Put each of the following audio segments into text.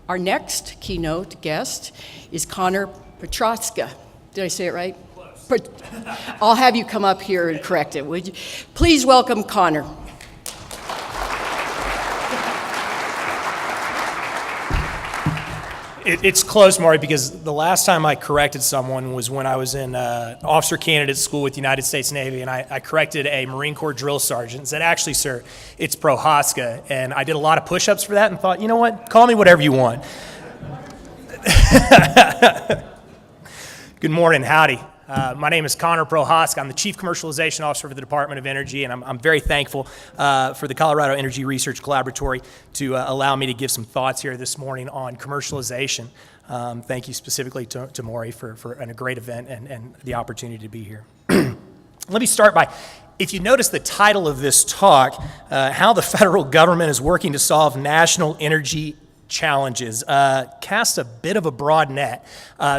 Our next keynote guest is Connor Petroska. Did I say it right? Close. I'll have you come up here and correct it, would you? Please welcome Connor. It's close, Maury, because the last time I corrected someone was when I was in officer candidate school with the United States Navy, and I corrected a Marine Corps drill sergeant and said, actually, sir, it's Prohaska. And I did a lot of push-ups for that and thought, you know what, call me whatever you want. Good morning, howdy. My name is Connor Prohaska. I'm the Chief Commercialization Officer for the Department of Energy, and I'm very thankful for the Colorado Energy Research Collaboratory to allow me to give some thoughts here this morning on commercialization. Thank you specifically to Maury for a great event and the opportunity to be here. Let me start by, if you notice the title of this talk, How the Federal Government is Working to Solve National Energy Challenges, cast a bit of a broad net.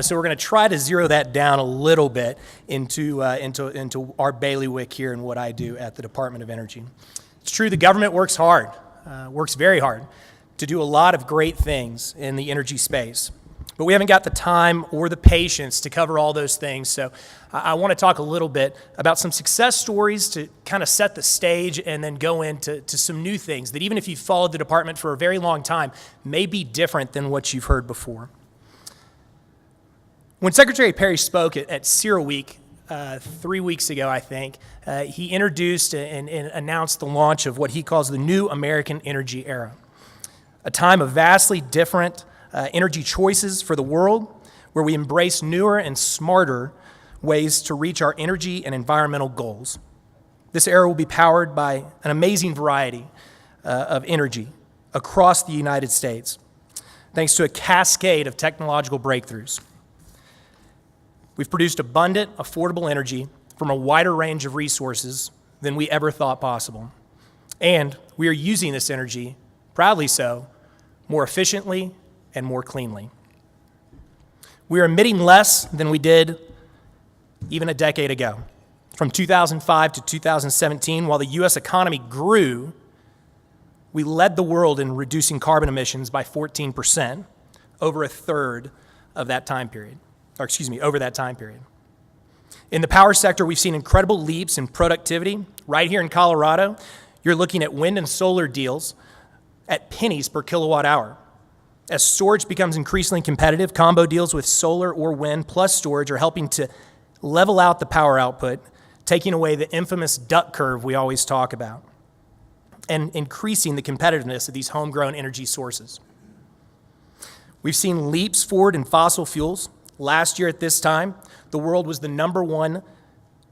So we're going to try to zero that down a little bit into our bailiwick here and what I do at the Department of Energy. It's true the government works hard, works very hard to do a lot of great things in the energy space. But we haven't got the time or the patience to cover all those things. So I want to talk a little bit about some success stories to kind of set the stage and then go into some new things that even if you've followed the department for a very long time, may be different than what you've heard before. When Secretary Perry spoke at CERAWeek 3 weeks ago, I think, he introduced and announced the launch of what he calls the new American energy era, a time of vastly different energy choices for the world, where we embrace newer and smarter ways to reach our energy and environmental goals. This era will be powered by an amazing variety of energy across the United States, thanks to a cascade of technological breakthroughs. We've produced abundant, affordable energy from a wider range of resources than we ever thought possible. And we are using this energy, proudly so, more efficiently and more cleanly. We are emitting less than we did even a decade ago. From 2005 to 2017, while the U.S. economy grew, we led the world in reducing carbon emissions by 14%, over a third of that time period, over that time period. In the power sector, we've seen incredible leaps in productivity. Right here in Colorado, you're looking at wind and solar deals at pennies per kilowatt hour. As storage becomes increasingly competitive, combo deals with solar or wind plus storage are helping to level out the power output, taking away the infamous duck curve we always talk about, and increasing the competitiveness of these homegrown energy sources. We've seen leaps forward in fossil fuels. Last year at this time, the world was the #1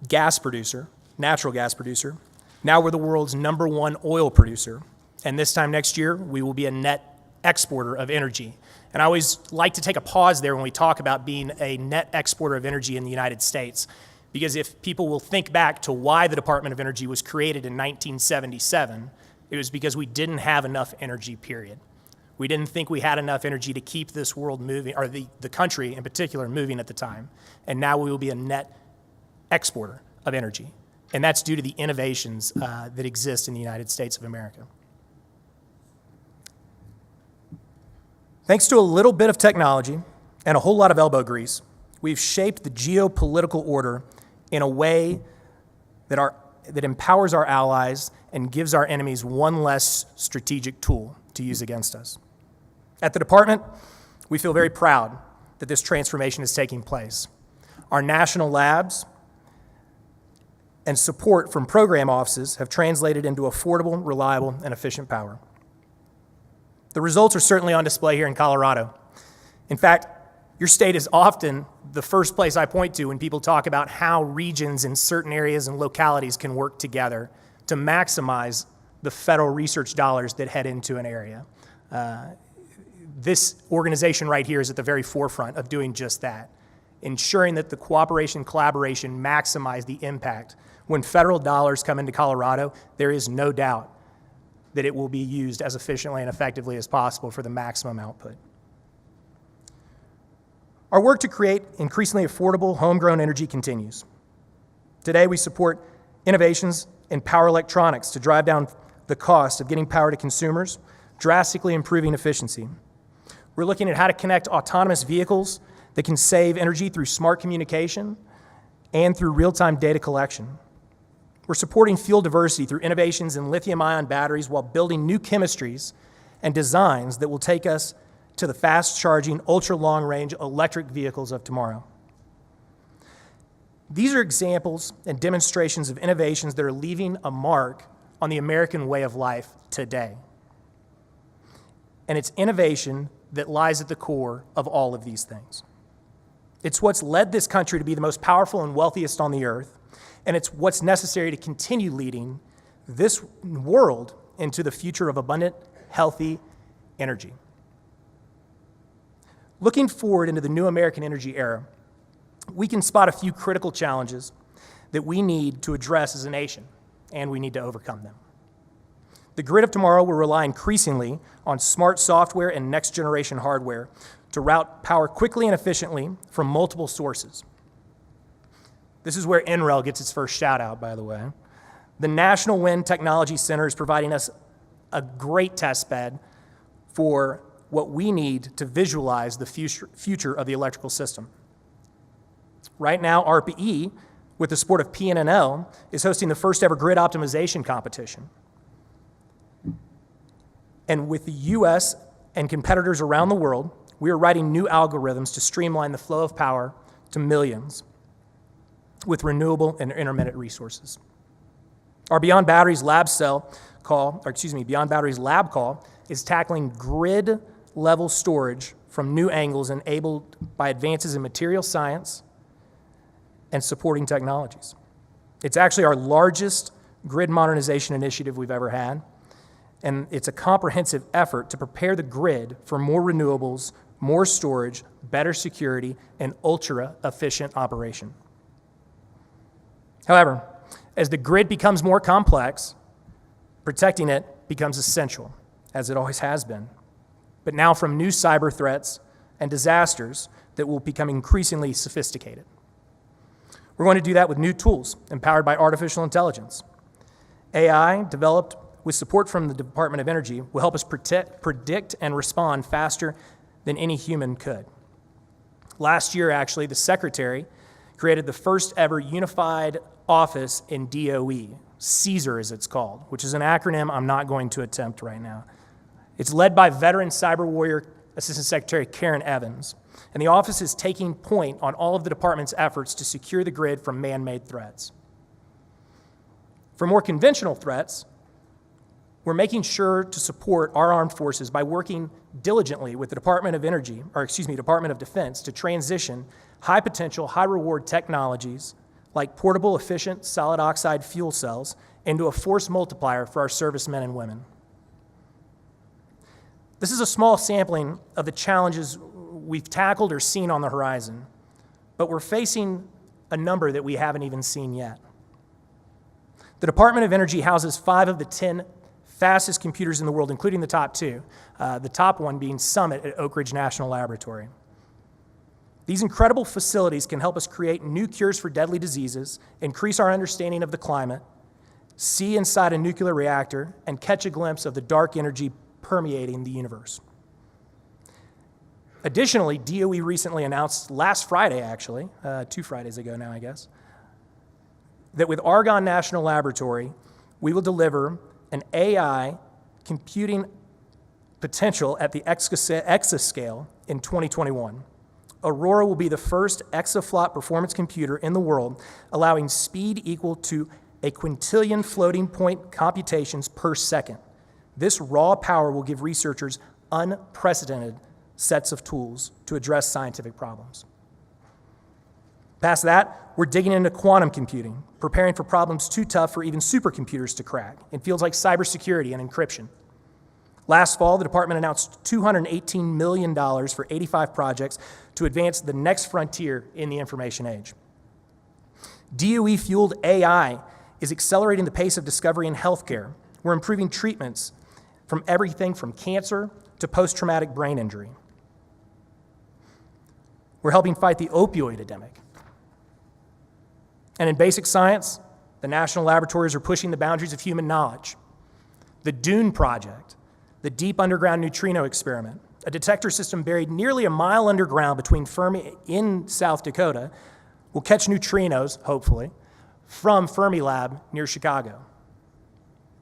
gas producer, natural gas producer. Now we're the world's #1 oil producer. And this time next year, we will be a net exporter of energy. And I always like to take a pause there when we talk about being a net exporter of energy in the United States, because if people will think back to why the Department of Energy was created in 1977, it was because we didn't have enough energy, period. We didn't think we had enough energy to keep this world moving, or the country in particular moving at the time. And now we will be a net exporter of energy. And that's due to the innovations that exist in the United States of America. Thanks to a little bit of technology and a whole lot of elbow grease, we've shaped the geopolitical order in a way that empowers our allies and gives our enemies one less strategic tool to use against us. At the department, we feel very proud that this transformation is taking place. Our national labs and support from program offices have translated into affordable, reliable, and efficient power. The results are certainly on display here in Colorado. In fact, your state is often the first place I point to when people talk about how regions in certain areas and localities can work together to maximize the federal research dollars that head into an area. This organization right here is at the very forefront of doing just that, ensuring that the cooperation, collaboration maximize the impact. When federal dollars come into Colorado, there is no doubt that it will be used as efficiently and effectively as possible for the maximum output. Our work to create increasingly affordable homegrown energy continues. Today, we support innovations in power electronics to drive down the cost of getting power to consumers, drastically improving efficiency. We're looking at how to connect autonomous vehicles that can save energy through smart communication and through real-time data collection. We're supporting fuel diversity through innovations in lithium-ion batteries while building new chemistries and designs that will take us to the fast-charging, ultra-long-range electric vehicles of tomorrow. These are examples and demonstrations of innovations that are leaving a mark on the American way of life today. And it's innovation that lies at the core of all of these things. It's what's led this country to be the most powerful and wealthiest on the earth, and it's what's necessary to continue leading this world into the future of abundant, healthy energy. Looking forward into the new American energy era, we can spot a few critical challenges that we need to address as a nation, and we need to overcome them. The grid of tomorrow will rely increasingly on smart software and next-generation hardware to route power quickly and efficiently from multiple sources. This is where NREL gets its first shout-out, by the way. The National Wind Technology Center is providing us a great test bed for what we need to visualize the future of the electrical system. Right now, RPE, with the support of PNNL, is hosting the first ever grid optimization competition. And with the US and competitors around the world, we are writing new algorithms to streamline the flow of power to millions with renewable and intermittent resources. Our Beyond Batteries lab call is tackling grid-level storage from new angles enabled by advances in material science and supporting technologies. It's actually our largest grid modernization initiative we've ever had, and it's a comprehensive effort to prepare the grid for more renewables, more storage, better security, and ultra-efficient operation. However, as the grid becomes more complex, protecting it becomes essential, as it always has been. But now from new cyber threats and disasters that will become increasingly sophisticated. We're going to do that with new tools empowered by artificial intelligence. AI, developed with support from the Department of Energy, will help us predict and respond faster than any human could. Last year, actually, the Secretary created the first ever unified office in DOE, CSER as it's called, which is an acronym I'm not going to attempt right now. It's led by veteran cyber warrior Assistant Secretary Karen Evans, and the office is taking point on all of the department's efforts to secure the grid from man-made threats. For more conventional threats, we're making sure to support our armed forces by working diligently with the Department of Defense to transition high-potential, high-reward technologies like portable, efficient, solid oxide fuel cells into a force multiplier for our servicemen and women. This is a small sampling of the challenges we've tackled or seen on the horizon, but we're facing a number that we haven't even seen yet. The Department of Energy houses 5 of the 10 fastest computers in the world, including the top 2, the top one being Summit at Oak Ridge National Laboratory. These incredible facilities can help us create new cures for deadly diseases, increase our understanding of the climate, see inside a nuclear reactor, and catch a glimpse of the dark energy permeating the universe. Additionally, DOE recently announced last Friday, actually, 2 Fridays ago now, I guess, that with Argonne National Laboratory, we will deliver an AI computing potential at the exascale in 2021. Aurora will be the first exaflop performance computer in the world, allowing speed equal to a quintillion floating point computations per second. This raw power will give researchers unprecedented sets of tools to address scientific problems. Past that, we're digging into quantum computing, preparing for problems too tough for even supercomputers to crack in fields like cybersecurity and encryption. Last fall, the department announced $218 million for 85 projects to advance the next frontier in the information age. DOE-fueled AI is accelerating the pace of discovery in healthcare. We're improving treatments from everything from cancer to post-traumatic brain injury. We're helping fight the opioid epidemic. And in basic science, the national laboratories are pushing the boundaries of human knowledge. The Dune Project, the deep underground neutrino experiment, a detector system buried nearly a mile underground between Fermi in South Dakota, will catch neutrinos, hopefully, from Fermilab near Chicago.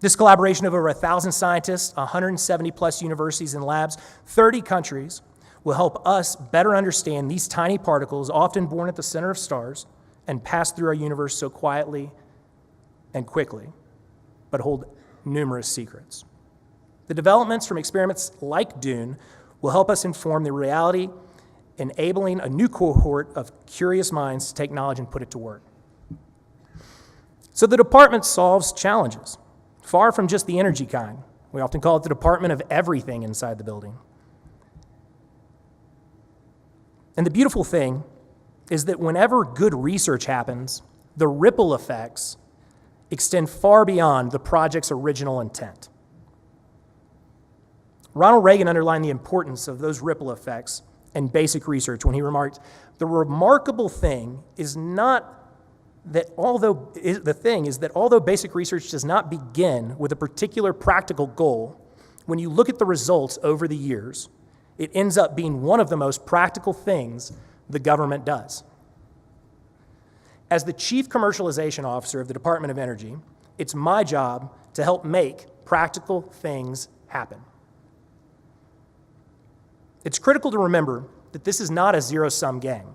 This collaboration of over 1,000 scientists, 170 plus universities and labs, 30 countries, will help us better understand these tiny particles, often born at the center of stars, and pass through our universe so quietly and quickly, but hold numerous secrets. The developments from experiments like Dune will help us inform the reality, enabling a new cohort of curious minds to take knowledge and put it to work. So the department solves challenges, far from just the energy kind. We often call it the department of everything inside the building. And the beautiful thing is that whenever good research happens, the ripple effects extend far beyond the project's original intent. Ronald Reagan underlined the importance of those ripple effects in basic research when he remarked, "The remarkable thing is not that although basic research does not begin with a particular practical goal, when you look at the results over the years, it ends up being one of the most practical things the government does." As the Chief Commercialization Officer of the Department of Energy, it's my job to help make practical things happen. It's critical to remember that this is not a zero-sum game.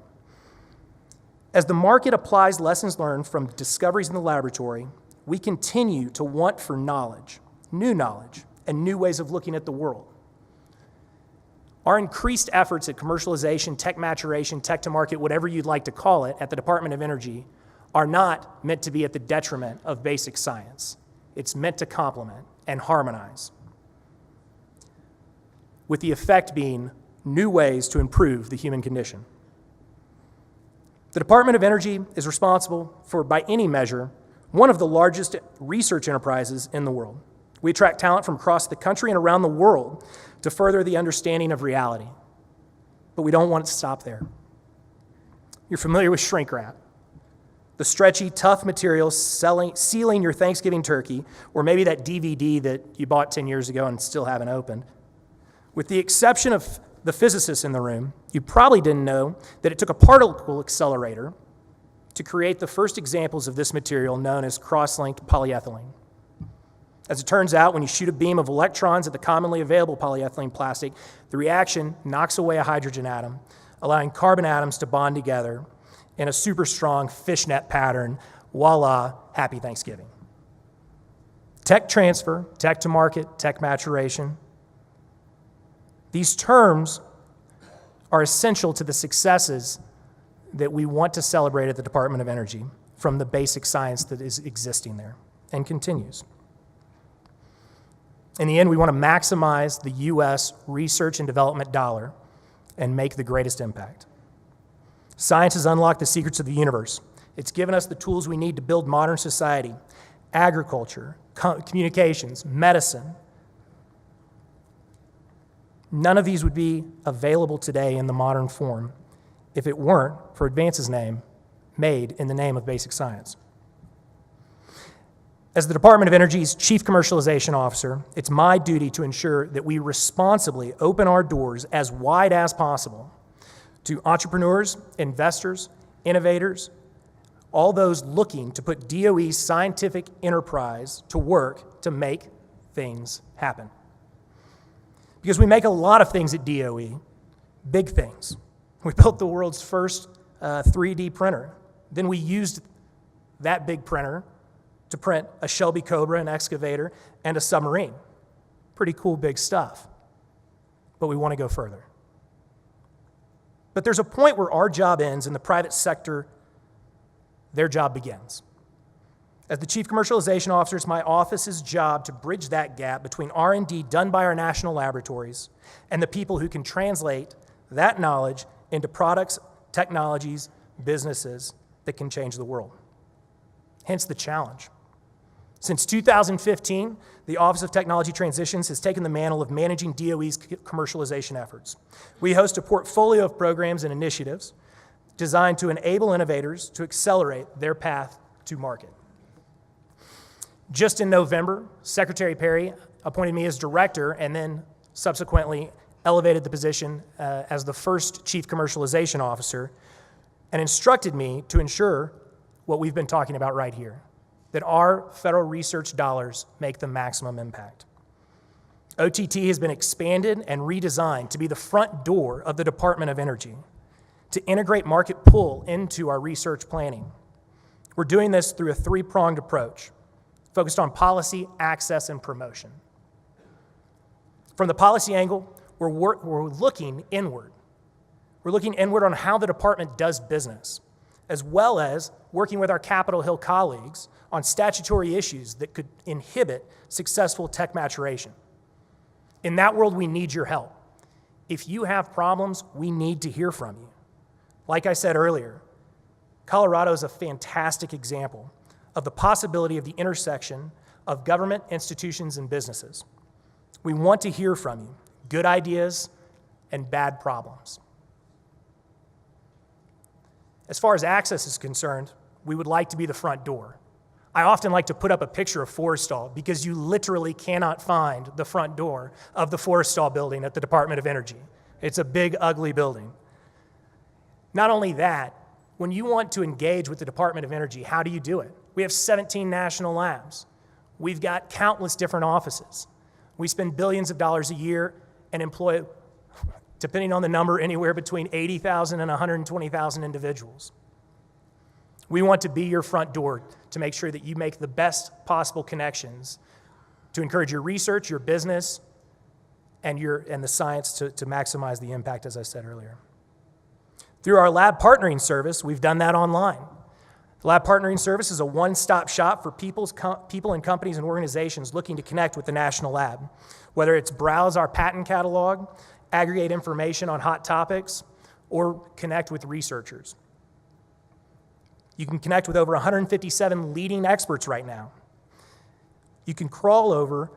As the market applies lessons learned from discoveries in the laboratory, we continue to want for knowledge, and new ways of looking at the world. Our increased efforts at commercialization, tech maturation, tech to market, whatever you'd like to call it, at the Department of Energy are not meant to be at the detriment of basic science. It's meant to complement and harmonize, with the effect being new ways to improve the human condition. The Department of Energy is responsible for, by any measure, one of the largest research enterprises in the world. We attract talent from across the country and around the world to further the understanding of reality. But we don't want it to stop there. You're familiar with shrink wrap, the stretchy, tough material sealing your Thanksgiving turkey, or maybe that DVD that you bought 10 years ago and still haven't opened. With the exception of the physicists in the room, you probably didn't know that it took a particle accelerator to create the first examples of this material known as cross-linked polyethylene. As it turns out, when you shoot a beam of electrons at the commonly available polyethylene plastic, the reaction knocks away a hydrogen atom, allowing carbon atoms to bond together in a super strong fishnet pattern. Voila, happy Thanksgiving. Tech transfer, tech to market, tech maturation. These terms are essential to the successes that we want to celebrate at the Department of Energy from the basic science that is existing there and continues. In the end, we want to maximize the U.S. research and development dollar and make the greatest impact. Science has unlocked the secrets of the universe. It's given us the tools we need to build modern society, agriculture, communications, medicine. None of these would be available today in the modern form if it weren't for advances made in the name of basic science. As the Department of Energy's Chief Commercialization Officer, it's my duty to ensure that we responsibly open our doors as wide as possible to entrepreneurs, investors, innovators, all those looking to put DOE's scientific enterprise to work to make things happen. Because we make a lot of things at DOE, big things. We built the world's first 3D printer. Then we used that big printer to print a Shelby Cobra, an excavator, and a submarine. Pretty cool big stuff. But we want to go further. But there's a point where our job ends and the private sector, their job begins. As the Chief Commercialization Officer, it's my office's job to bridge that gap between R&D done by our national laboratories and the people who can translate that knowledge into products, technologies, businesses that can change the world. Hence the challenge. Since 2015, the Office of Technology Transitions has taken the mantle of managing DOE's commercialization efforts. We host a portfolio of programs and initiatives designed to enable innovators to accelerate their path to market. Just in November, Secretary Perry appointed me as director and then subsequently elevated the position as the first Chief Commercialization Officer and instructed me to ensure what we've been talking about right here, that our federal research dollars make the maximum impact. OTT has been expanded and redesigned to be the front door of the Department of Energy, to integrate market pull into our research planning. We're doing this through a three-pronged approach, focused on policy, access, and promotion. From the policy angle, we're looking inward. We're looking inward on how the department does business, as well as working with our Capitol Hill colleagues on statutory issues that could inhibit successful tech maturation. In that world, we need your help. If you have problems, we need to hear from you. Like I said earlier, Colorado is a fantastic example of the possibility of the intersection of government, institutions, and businesses. We want to hear from you, good ideas and bad problems. As far as access is concerned, we would like to be the front door. I often like to put up a picture of Forrestal because you literally cannot find the front door of the Forrestal building at the Department of Energy. It's a big, ugly building. Not only that, when you want to engage with the Department of Energy, how do you do it? We have 17 national labs. We've got countless different offices. We spend billions of dollars a year and employ, depending on the number, anywhere between 80,000 and 120,000 individuals. We want to be your front door to make sure that you make the best possible connections to encourage your research, your business, and the science to maximize the impact, as I said earlier. Through our lab partnering service, we've done that online. The lab partnering service is a one-stop shop for people and companies and organizations looking to connect with the national lab, whether it's browse our patent catalog, aggregate information on hot topics, or connect with researchers. You can connect with over 157 leading experts right now. You can crawl over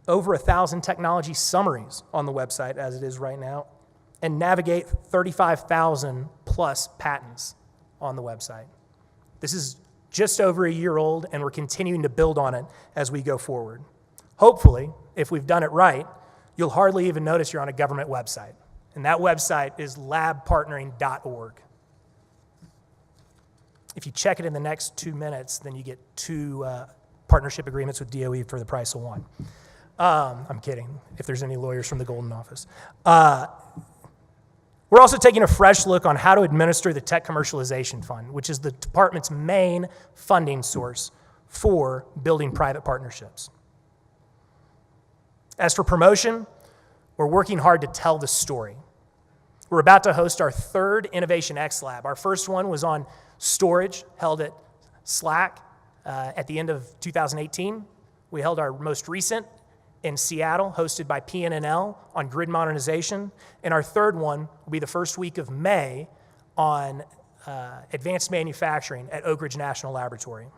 1,000 technology summaries on the website as it is right now and navigate 35,000 plus patents on the website. This is just over a year old, and we're continuing to build on it as we go forward. Hopefully, if we've done it right, you'll hardly even notice you're on a government website, and that website is labpartnering.org. If you check it in the next 2 minutes, then you get 2 partnership agreements with DOE for the price of 1. I'm kidding, if there's any lawyers from the Golden Office. We're also taking a fresh look on how to administer the Tech Commercialization Fund, which is the department's main funding source for building private partnerships. As for promotion, we're working hard to tell the story. We're about to host our 3rd Innovation X Lab. Our first one was on storage, held at SLAC at the end of 2018. We held our most recent in Seattle, hosted by PNNL on grid modernization. And our 3rd one will be the first week of May on advanced manufacturing at Oak Ridge National Laboratory.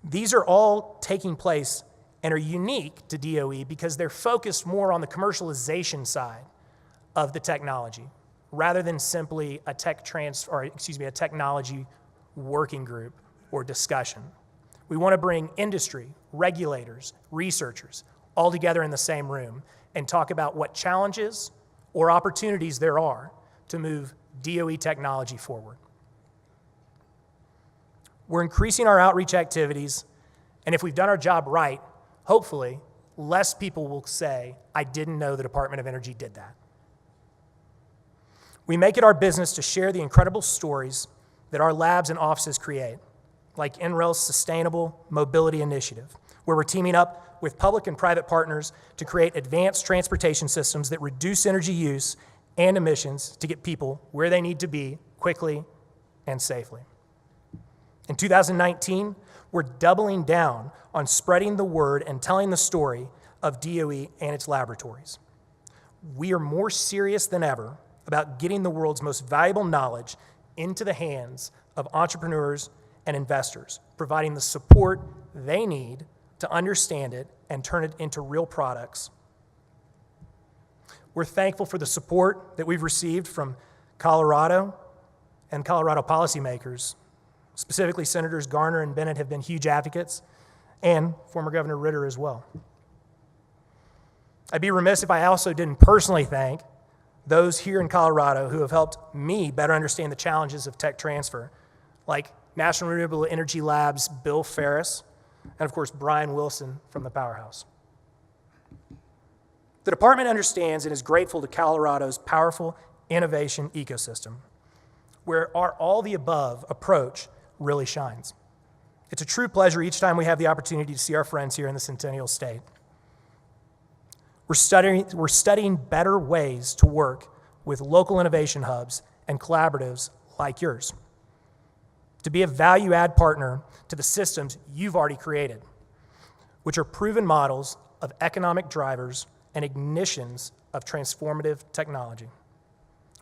These are all taking place and are unique to DOE because they're focused more on the commercialization side of the technology, rather than simply a technology working group or discussion. We want to bring industry, regulators, researchers all together in the same room and talk about what challenges or opportunities there are to move DOE technology forward. We're increasing our outreach activities, and if we've done our job right, hopefully, less people will say, I didn't know the Department of Energy did that. We make it our business to share the incredible stories that our labs and offices create, like NREL's Sustainable Mobility Initiative, where we're teaming up with public and private partners to create advanced transportation systems that reduce energy use and emissions to get people where they need to be quickly and safely. In 2019, we're doubling down on spreading the word and telling the story of DOE and its laboratories. We are more serious than ever about getting the world's most valuable knowledge into the hands of entrepreneurs and investors, providing the support they need to understand it and turn it into real products. We're thankful for the support that we've received from Colorado and Colorado policymakers. Specifically, Senators Garner and Bennett have been huge advocates, and former Governor Ritter as well. I'd be remiss if I also didn't personally thank those here in Colorado who have helped me better understand the challenges of tech transfer, like National Renewable Energy Lab's Bill Ferris, and of course, Brian Wilson from the Powerhouse. The department understands and is grateful to Colorado's powerful innovation ecosystem, where our all-the-above approach really shines. It's a true pleasure each time we have the opportunity to see our friends here in the Centennial State. We're studying better ways to work with local innovation hubs and collaboratives like yours, to be a value-add partner to the systems you've already created, which are proven models of economic drivers and ignitions of transformative technology.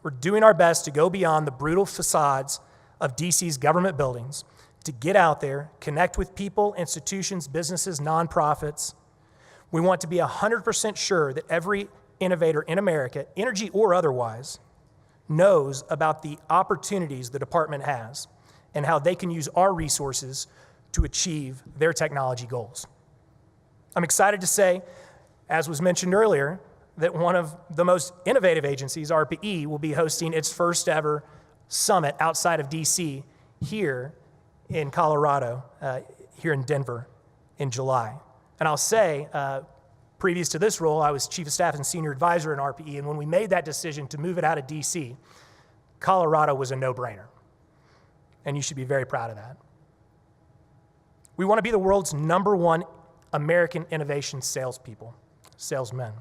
We're doing our best to go beyond the brutal facades of DC's government buildings, to get out there, connect with people, institutions, businesses, nonprofits. We want to be 100% sure that every innovator in America, energy or otherwise, knows about the opportunities the department has and how they can use our resources to achieve their technology goals. I'm excited to say, as was mentioned earlier, that one of the most innovative agencies, RPE, will be hosting its first ever summit outside of DC here in Colorado, here in Denver in July. And I'll say, previous to this role, I was Chief of Staff and Senior Advisor in RPE, and when we made that decision to move it out of DC, Colorado was a no-brainer. And you should be very proud of that. We want to be the world's #1 American innovation salesmen.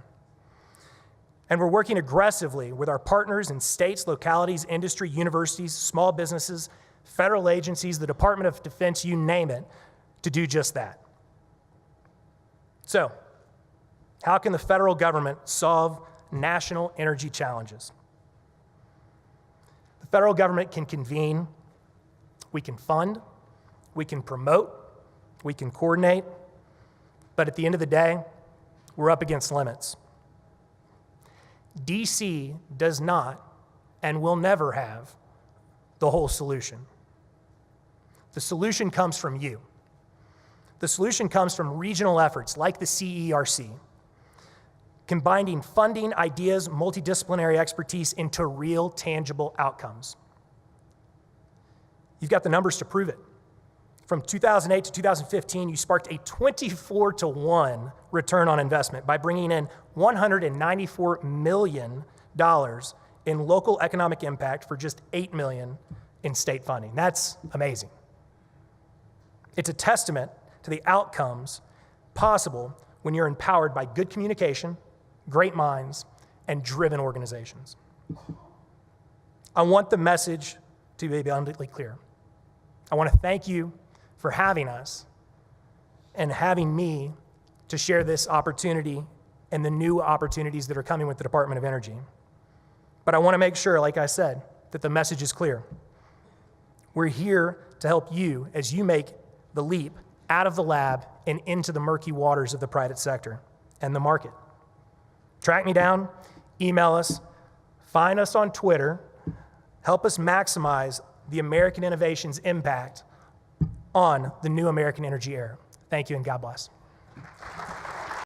And we're working aggressively with our partners in states, localities, industry, universities, small businesses, federal agencies, the Department of Defense, you name it, to do just that. So, how can the federal government solve national energy challenges? The federal government can convene, we can fund, we can promote, we can coordinate, but at the end of the day, we're up against limits. DC does not and will never have the whole solution. The solution comes from you. The solution comes from regional efforts like the CERC, combining funding, ideas, multidisciplinary expertise into real, tangible outcomes. You've got the numbers to prove it. From 2008 to 2015, you sparked a 24-to-1 return on investment by bringing in $194 million in local economic impact for just $8 million in state funding. That's amazing. It's a testament to the outcomes possible when you're empowered by good communication, great minds, and driven organizations. I want the message to be abundantly clear. I want to thank you for having us and having me to share this opportunity and the new opportunities that are coming with the Department of Energy. But I want to make sure, like I said, that the message is clear. We're here to help you as you make the leap out of the lab and into the murky waters of the private sector and the market. Track me down, email us, find us on Twitter, help us maximize the American innovation's impact on the new American energy era. Thank you and God bless.